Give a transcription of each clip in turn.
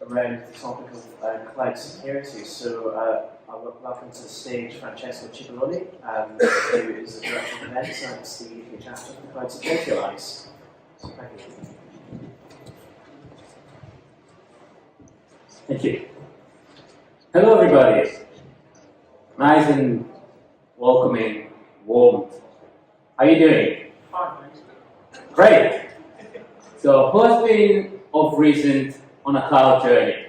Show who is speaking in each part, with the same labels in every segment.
Speaker 1: around the topic of cloud security. So I will welcome to the stage Francesco Cipollone, who is the Director of Events at the UK Chapter of the Cloud Security Alliance. So thank you.
Speaker 2: Thank you. Hello everybody. Nice and welcoming, warm. How are you doing?
Speaker 3: Fine, thanks.
Speaker 2: Great. So who has been of recent on a cloud journey?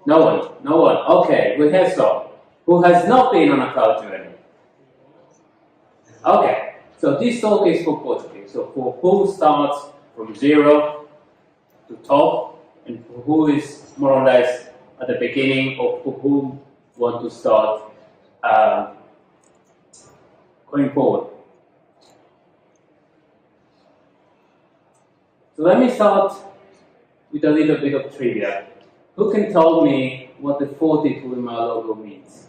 Speaker 2: No one. No one. Okay, we have some. Who has not been on a cloud journey? Okay. So this talk is for Portuguese. So for who starts from zero to top, and for who is more or less at the beginning, or for who want to start going forward. So let me start with a little bit of trivia. Who can tell me what the 42 in my logo means?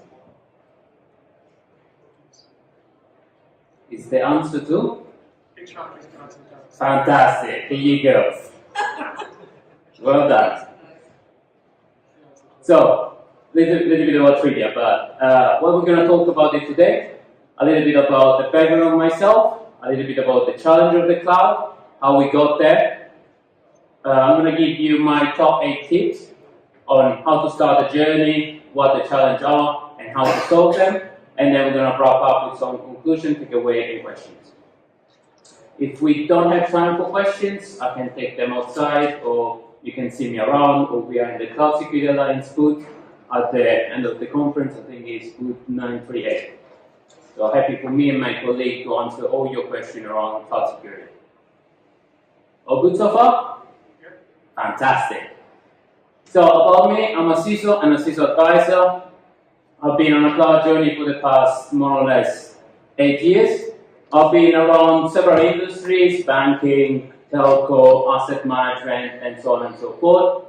Speaker 2: Is the answer to? Fantastic, here you go. Well done. So, little bit about trivia, but what we're going to talk about it today, a little bit about the background of myself, a little bit about the challenge of the cloud, how we got there. I'm going to give you my top 8 tips on how to start a journey, what the challenges are, and how to solve them. And then we're going to wrap up with some conclusion, take away any questions. If we don't have time for questions, I can take them outside, or you can see me around, or we are in the Cloud Security Alliance booth at the end of the conference. I think it's booth 938. So happy for me and my colleague to answer all your questions around cloud security. All good so far? Fantastic. So about me, I'm a CISO and a CISO advisor. I've been on a cloud journey for the past more or less 8 years. I've been around several industries, banking, telco, asset management, and so on and so forth.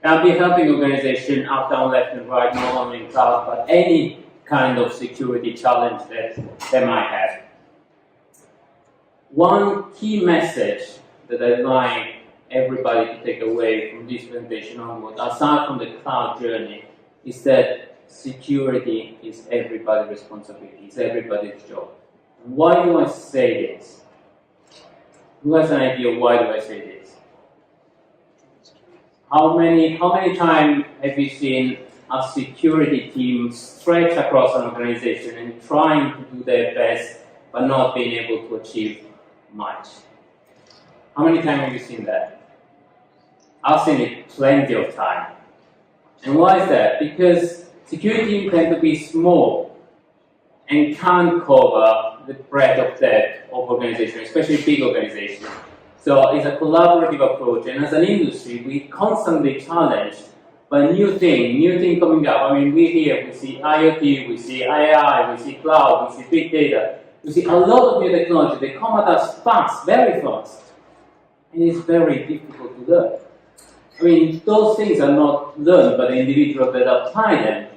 Speaker 2: And I've been helping organizations up, down, left, and right, not only in cloud, but any kind of security challenge that they might have. One key message that I'd like everybody to take away from this presentation onward, aside from the cloud journey, is that security is everybody's responsibility, it's everybody's job. Why do I say this? Who has an idea why do I say this? How many times have you seen a security team stretch across an organization and trying to do their best but not being able to achieve much? How many times have you seen that? I've seen it plenty of time. And why is that? Because security teams tend to be small and can't cover the breadth of depth of organizations, especially big organizations. So it's a collaborative approach, and as an industry, we constantly challenged by new thing coming up. I mean, we see IoT, we see AI, we see cloud, we see big data. We see a lot of new technology. They come at us fast, very fast. And it's very difficult to learn. I mean, those things are not learned by the individual that apply them.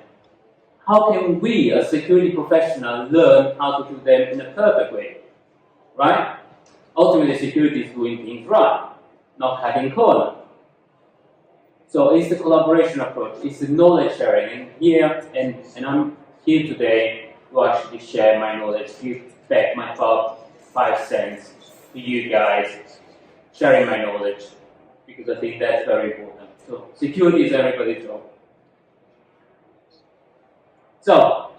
Speaker 2: How can we, as security professionals, learn how to do them in a perfect way? Right? Ultimately, security is doing things right, not cutting corners. So it's the collaboration approach, it's the knowledge sharing. And I'm here today to actually share my knowledge, give back my 5 cents to you guys, sharing my knowledge, because I think that's very important. So security is everybody's job. So,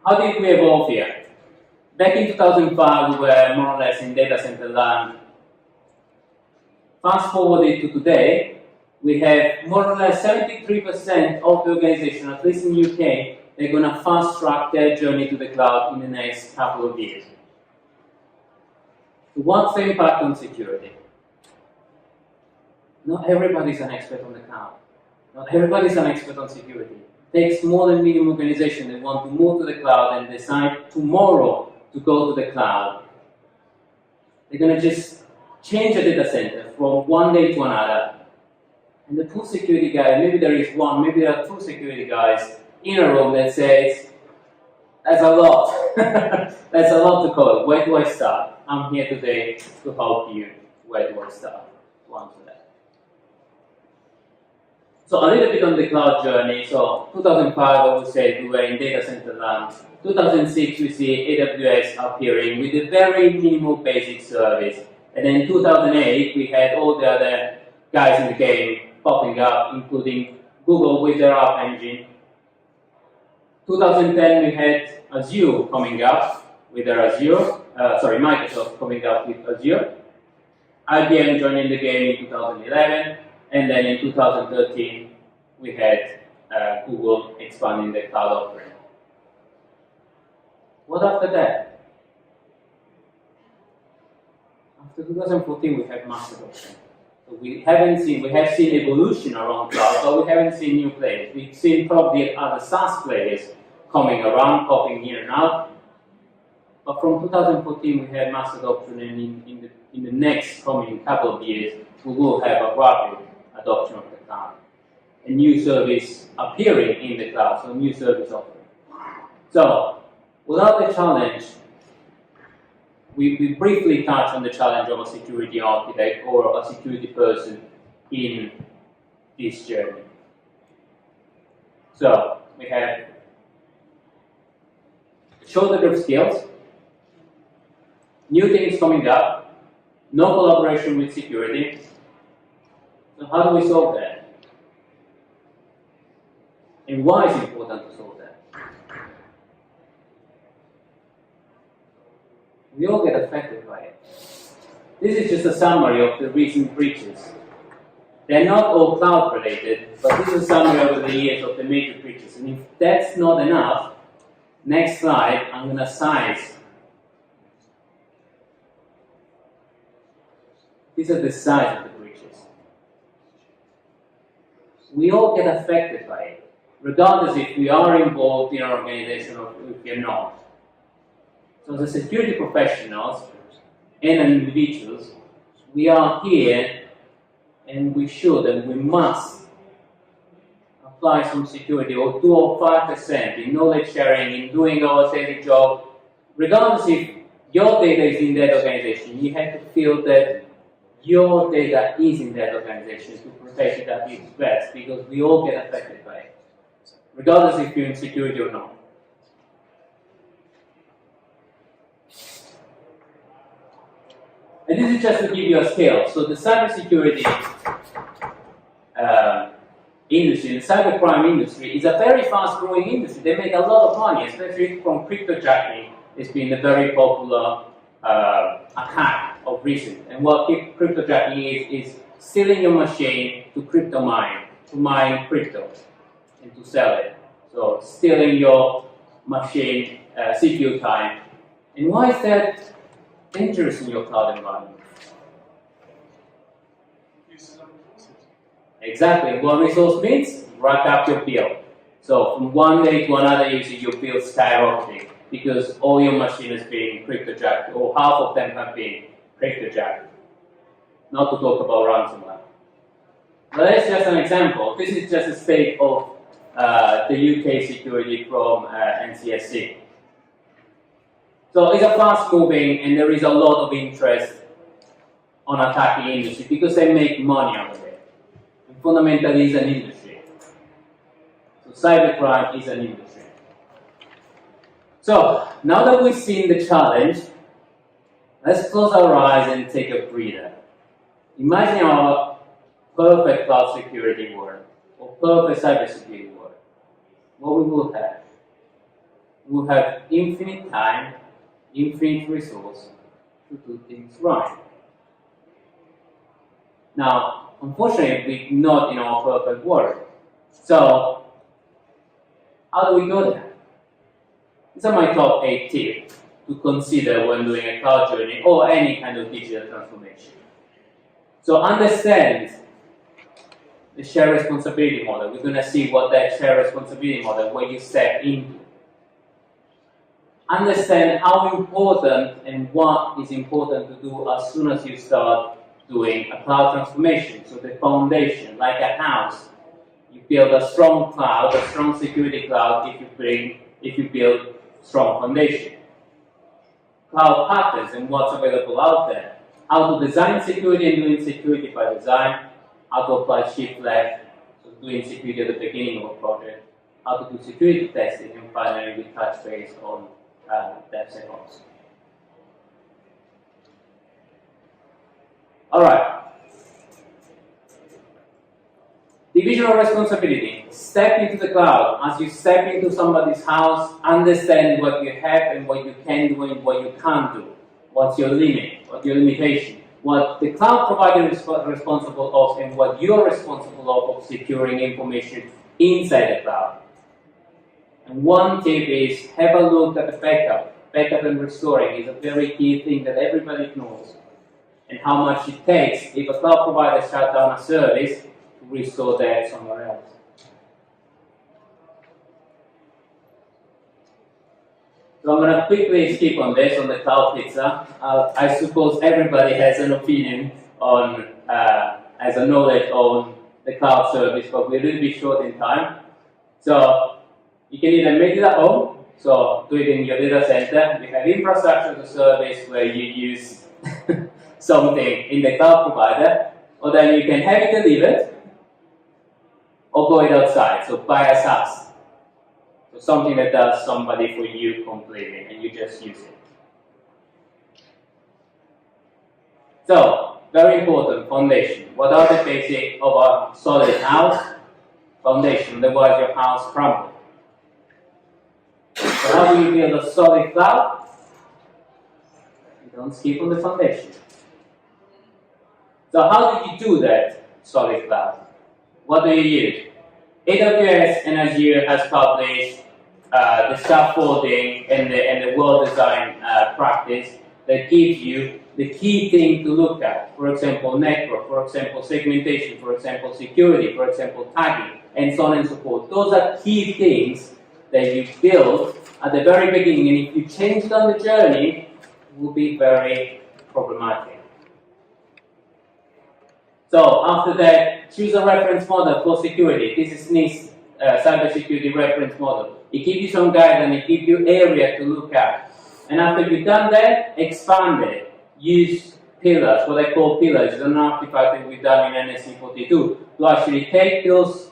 Speaker 2: how did we evolve here? Back in 2005, we were more or less in data center land. Fast forwarded to today, we have more or less 73% of the organization, at least in the UK, they're going to fast track their journey to the cloud in the next couple of years. So what's the impact on security? Not everybody's an expert on the cloud. Not everybody's an expert on security. It takes small and medium organizations that want to move to the cloud and decide tomorrow to go to the cloud. They're going to just change a data center from one day to another. And the two security guys, maybe there is one, maybe there are two security guys in a room that says, that's a lot. That's a lot to cover. Where do I start? I'm here today to help you. Where do I start? To answer that. So a little bit on the cloud journey. So 2005, I would say we were in data center land. 2006, we see AWS appearing with a very minimal basic service. And then 2008, we had all the other guys in the game popping up, including Google with their App Engine. 2010, we had Azure coming up with their Microsoft coming up with Azure. IBM joining the game in 2011, and then in 2013, we had Google expanding the cloud offering. What after that? After 2014, we have mass adoption. So we have seen evolution around cloud, but we haven't seen new players. We've seen probably other SaaS players coming around, popping in and out. But from 2014, we had mass adoption, and in the next coming couple of years, we will have a rapid adoption of the cloud. A new service appearing in the cloud, so new service offering. So, without the challenge, we briefly touched on the challenge of a security architect or a security person in this journey. So, we have shortage of skills, new things coming up, no collaboration with security. So how do we solve that? And why is it important to solve that? We all get affected by it. This is just a summary of the recent breaches. They're not all cloud related, but this is a summary over the years of the major breaches. And if that's not enough, next slide, I'm going to size. These are the size of the breaches. We all get affected by it, regardless if we are involved in an organization or if we're not. So as a security professionals and individuals, we are here and we should and we must apply some security or 2 or 5% in knowledge sharing, in doing our daily job. Regardless if your data is in that organization, you have to feel that your data is in that organization to protect it at its best, because we all get affected by it, regardless if you're in security or not. And this is just to give you a scale. So the cybersecurity industry, the cybercrime industry, is a very fast-growing industry. They make a lot of money, especially from cryptojacking. It's been a very popular attack of recent. And what cryptojacking is stealing your machine to crypto mine, to mine crypto, and to sell it. So stealing your machine CPU time. And why is that dangerous in your cloud environment? Exactly. What resource means? Rack up your bill. So from one day to another user, your bill skyrocketing because all your machine is being cryptojacked, or half of them have been cryptojacked. Not to talk about ransomware. But that's just an example. This is just a state of the UK security from NCSC. So it's a fast-moving, and there is a lot of interest on attacking industry because they make money out of it. And fundamentally, it's an industry. So cybercrime is an industry. So now that we've seen the challenge, let's close our eyes and take a breather. Imagine our perfect cloud security world, or perfect cybersecurity world. What we will have? We will have infinite time, infinite resource to do things right. Now, unfortunately, we're not in our perfect world. So, how do we go there? These are my top 8 tips to consider when doing a cloud journey or any kind of digital transformation. So, understand the shared responsibility model. We're going to see what that shared responsibility model, where you step into. Understand how important and what is important to do as soon as you start doing a cloud transformation. So the foundation, like a house, you build a strong cloud, a strong security cloud if you build strong foundation. Cloud patterns and what's available out there. How to design security and doing security by design. How to apply shift left So doing security at the beginning of a project, how to do security testing, and finally we touch base on DevSecOps. All right. Division of responsibility. Step into the cloud. As you step into somebody's house, understand what you have and what you can do and what you can't do. What's your limit? What's your limitation? What the cloud provider is responsible of and what you're responsible of securing information inside the cloud. And one tip is have a look at the backup. Backup and restoring is a very key thing that everybody knows. And how much it takes if a cloud provider shuts down a service to restore that somewhere else. So I'm going to quickly skip on this, on the cloud pizza. I suppose everybody has an opinion on, has a knowledge on the cloud service, but we're a little bit short in time. So you can either make it at home, so do it in your data center. You have infrastructure as a service where you use something in the cloud provider, or then you can have it delivered, or go it outside, so buy a SaaS. So something that does somebody for you completely, and you just use it. So, very important, foundation. What are the basics of a solid house? Foundation, otherwise your house crumbles. So how do you build a solid cloud? You don't skip on the foundation. So how did you do that solid cloud? What do you use? AWS and Azure has published the scaffolding and the well-designed practice that gives you the key thing to look at. For example, network, for example, segmentation, for example, security, for example, tagging, and so on and so forth. Those are key things that you build at the very beginning, and if you change down the journey, it will be very problematic. So after that, choose a reference model for security. This is NIST CyberSecurity reference model. It gives you some guidance, it gives you area to look at. And after you've done that, expand it. Use pillars, what I call pillars. It's an artifact that we've done in NSC 42 to actually take those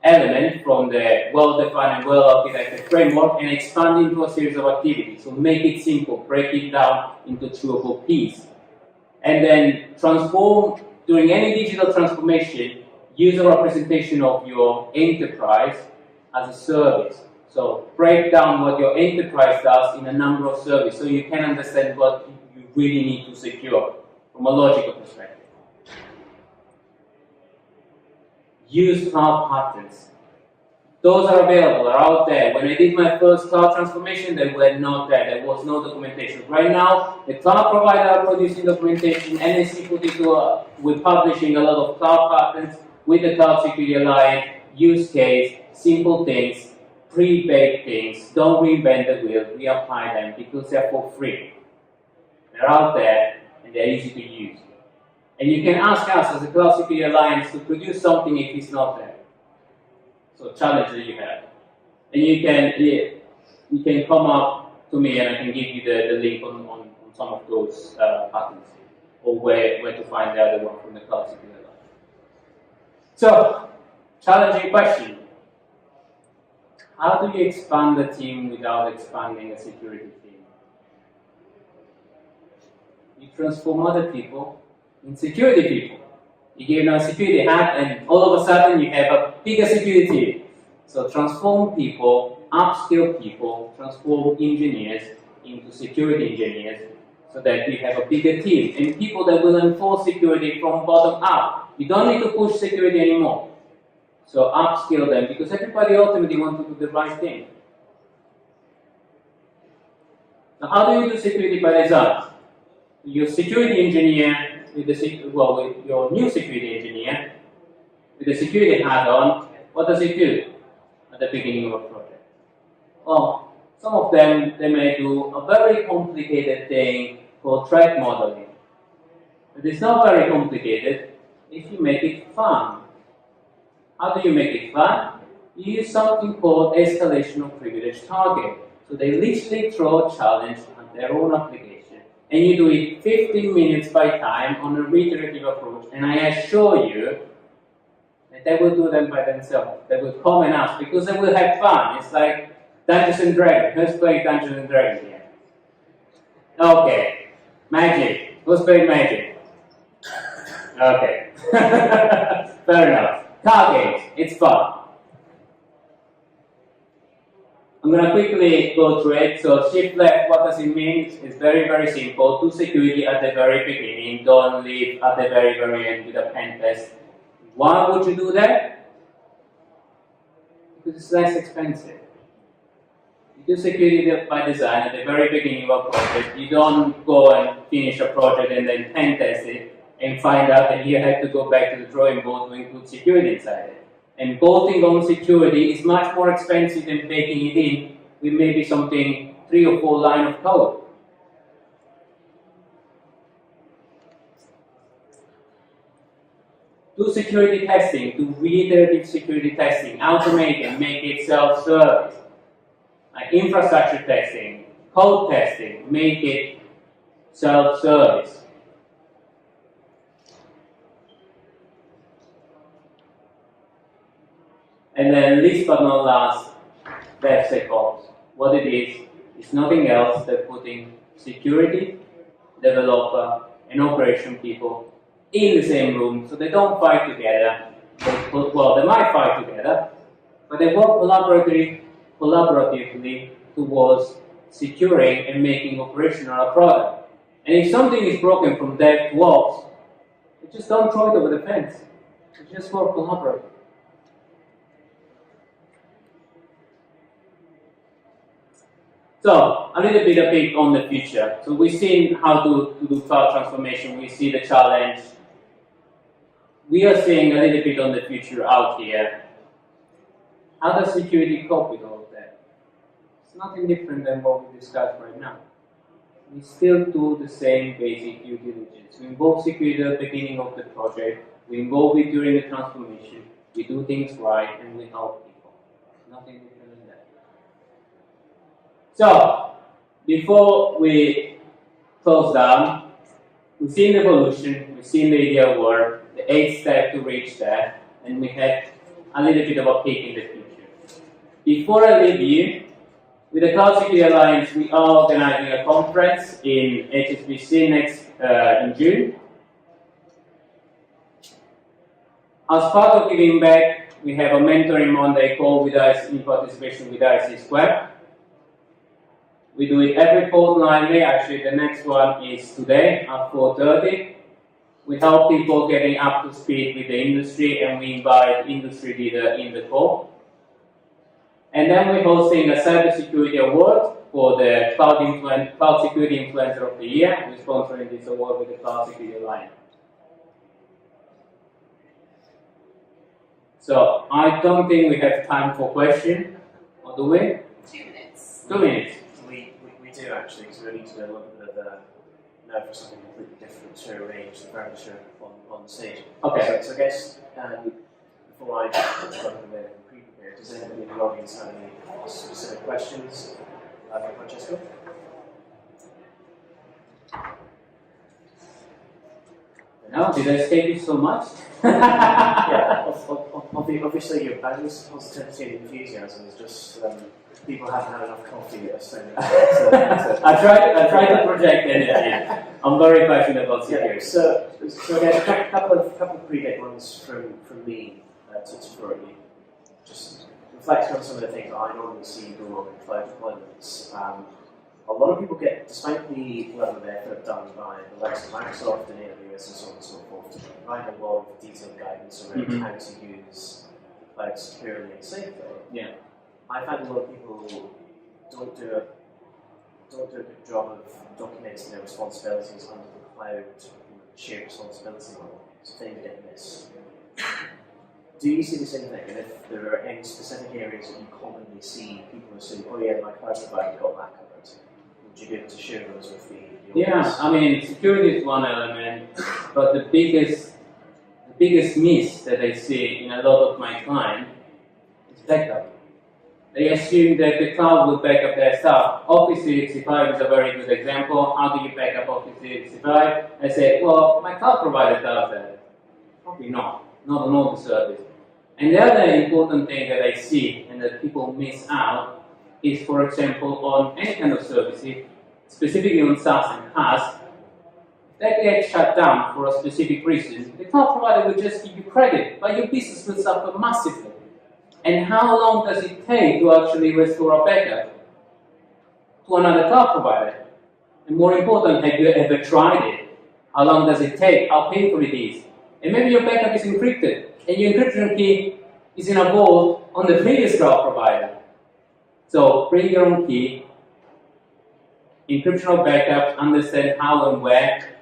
Speaker 2: elements from the well-defined and well-architected framework and expand into a series of activities. So make it simple, break it down into chewable pieces. And then transform. During any digital transformation, use a representation of your enterprise as a service. So break down what your enterprise does in a number of services so you can understand what you really need to secure from a logical perspective. Use cloud patterns. Those are available, are out there. When I did my first cloud transformation, they were not there. There was no documentation. Right now, the cloud provider are producing documentation. NSC 42, we're publishing a lot of cloud patterns with the Cloud Security Alliance, use case, simple things, pre-baked things. Don't reinvent the wheel, reapply them because they're for free. They're out there and they're easy to use. And you can ask us as a Cloud Security Alliance to produce something if it's not there. So challenge that you have. And you can come up to me and I can give you the link on some of those patterns or where to find the other one from the Cloud Security Alliance. So, challenging question. How do you expand the team without expanding a security team? You transform other people in security people. You give them a security hat and all of a sudden you have a bigger security team. So transform people, upskill people, transform engineers into security engineers so that you have a bigger team and people that will enforce security from bottom up. You don't need to push security anymore. So upskill them because everybody ultimately wants to do the right thing. Now how do you do security by design? Your security engineer with your new security engineer, with the security hat on, what does it do at the beginning of a project? Well, some of them, they may do a very complicated thing called threat modeling. But it's not very complicated if you make it fun. How do you make it fun? You use something called escalation of privilege target. So they literally throw a challenge at their own application. And you do it 15 minutes by time on a reiterative approach. And I assure you that And they will do them by themselves. They will come and ask because they will have fun. It's like Dungeons and Dragons. Who's playing Dungeons and Dragons here? Okay. Magic. Who's playing Magic? Okay. Fair enough. Card games. It's fun. I'm going to quickly go through it. So shift left, what does it mean? It's very, very simple. Do security at the very beginning. Don't leave at the very, very end with a pen test. Why would you do that? Because it's less expensive. You do security by design at the very beginning of a project. You don't go and finish a project and then pen test it and find out that you have to go back to the drawing board to include security inside it. And bolting on security is much more expensive than baking it in with maybe something 3 or 4 lines of code. Do security testing, do reiterative security testing, automate it, make it self-service. Like infrastructure testing, code testing, make it self-service. And then least but not last, DevSecOps. What it is, it's nothing else than putting security, developer, and operation people in the same room so they don't fight together. Well, they might fight together, but they work collaboratively towards securing and making operational a product. And if something is broken from dev to ops, you just don't throw it over the fence. You just work collaboratively. So, a little bit of peek on the future. So we've seen how to do cloud transformation, we see the challenge. We are seeing a little bit on the future out here. How does security cope with all of that? It's nothing different than what we discussed right now. We still do the same basic due diligence. We involve security at the beginning of the project, we involve it during the transformation, we do things right, and we help people. Nothing different. So, before we close down, we've seen the evolution, we've seen the ideal world, the 8 steps to reach that, and we had a little bit of a peek in the future. Before I leave you, with the Cloud Security Alliance, we are organizing a conference in HSBC in June. As part of giving back, we have a mentoring Monday call with us in participation with IC Square. We do it every fortnightly. Actually, the next one is today at 4:30. We help people getting up to speed with the industry, and we invite industry leader in the call. And then we're hosting a CyberSecurity Award for the Cloud Security Influencer of the Year. We're sponsoring this award with the Cloud Security Alliance. So I don't think we have time for questions, or do we?
Speaker 3: 2 minutes.
Speaker 2: 2 minutes.
Speaker 1: We do actually, because we need to do a little bit of know for something completely different to arrange the furniture on the stage.
Speaker 2: Okay.
Speaker 1: So I guess before I start with pre-prepared, does anybody in the audience have any specific questions for Francesco?
Speaker 2: No, did I escape you so much?
Speaker 1: Yeah, obviously your balance, positivity and enthusiasm is just people haven't had enough coffee at a certain point.
Speaker 2: I try to project energy. I'm very passionate about security.
Speaker 1: Yeah, so again, a couple of pre-date ones from me to throw at you. Just reflecting on some of the things I normally see go on in cloud deployments. A lot of people get, despite the level of effort done by the likes of Microsoft and AWS and so on and so forth, to provide a lot of detailed guidance around how to use the cloud securely and safely.
Speaker 2: Yeah.
Speaker 1: I find a lot of people don't do a good job of documenting their responsibilities under the cloud shared responsibility model, so things get missed. Do you see the same thing? And if there are any specific areas that you commonly see people who say, oh yeah, my cloud provider got that covered, would you be able to share those with the audience?
Speaker 2: Yeah, I mean, security is one element, but the biggest miss that I see in a lot of my clients is backup. They assume that the cloud will back up their stuff. Office 365 is a very good example. How do you back up Office 365? I say, well, my cloud provider does that. Probably not on all the service. And the other important thing that I see and that people miss out is, for example, on any kind of services, specifically on SaaS and PaaS, if that gets shut down for a specific reason, the cloud provider will just give you credit, but your business will suffer massively. And how long does it take to actually restore a backup to another cloud provider? And more important, have you ever tried it? How long does it take? How painful it is? And maybe your backup is encrypted, and your encryption key is in a vault on the previous cloud provider. So bring your own key, encryption of backup, understand how and where,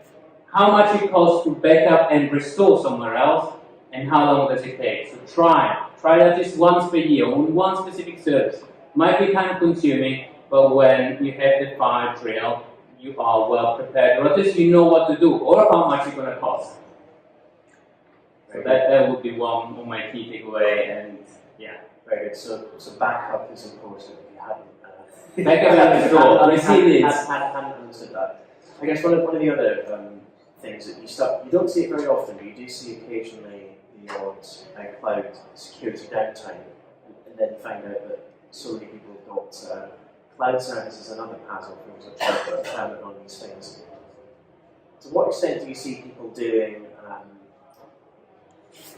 Speaker 2: how much it costs to backup and restore somewhere else, and how long does it take. So try it at least once per year on one specific service. Might be time consuming, but when you have the file trail, you are well prepared, or at least you know what to do, or how much it's going to cost. So that would be one of my key takeaway, and yeah.
Speaker 1: Very good. So backup is important. If you hadn't
Speaker 2: Backup is all. Resilience.
Speaker 1: hadn't understood that. I guess one of the other things that you don't see it very often, but you do see occasionally the odd cloud security downtime, and then find out that so many people have got cloud services and other PaaS offerings are trying to put a permit on these things. To what extent do you see people doing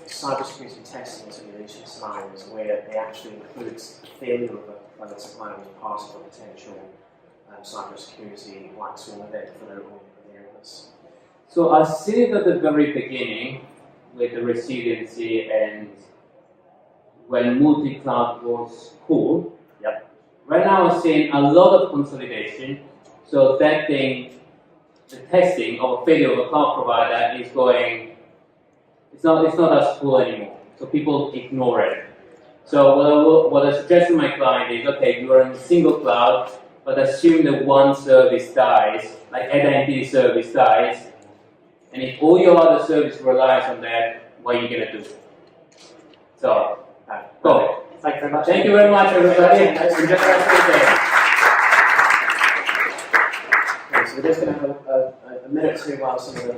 Speaker 1: cybersecurity testing and simulation scenarios where they actually include the failure of a cloud supplier as part of a potential cybersecurity black swan event for their own awareness?
Speaker 2: So I see it at the very beginning with the resiliency and when multi-cloud was cool.
Speaker 1: Yep.
Speaker 2: Right now I'm seeing a lot of consolidation. So that thing, the testing of a failure of a cloud provider is going, it's not as cool anymore. So people ignore it. So what I suggest to my client is, okay, you are in a single cloud, but assume that one service dies, like identity service dies, and if all your other service relies on that, what are you going to do? So, go.
Speaker 1: Thank you very much.
Speaker 2: Thank you very much, everybody. Enjoy the rest of the day.
Speaker 1: Okay, so we're just going to have a minute or two while some of the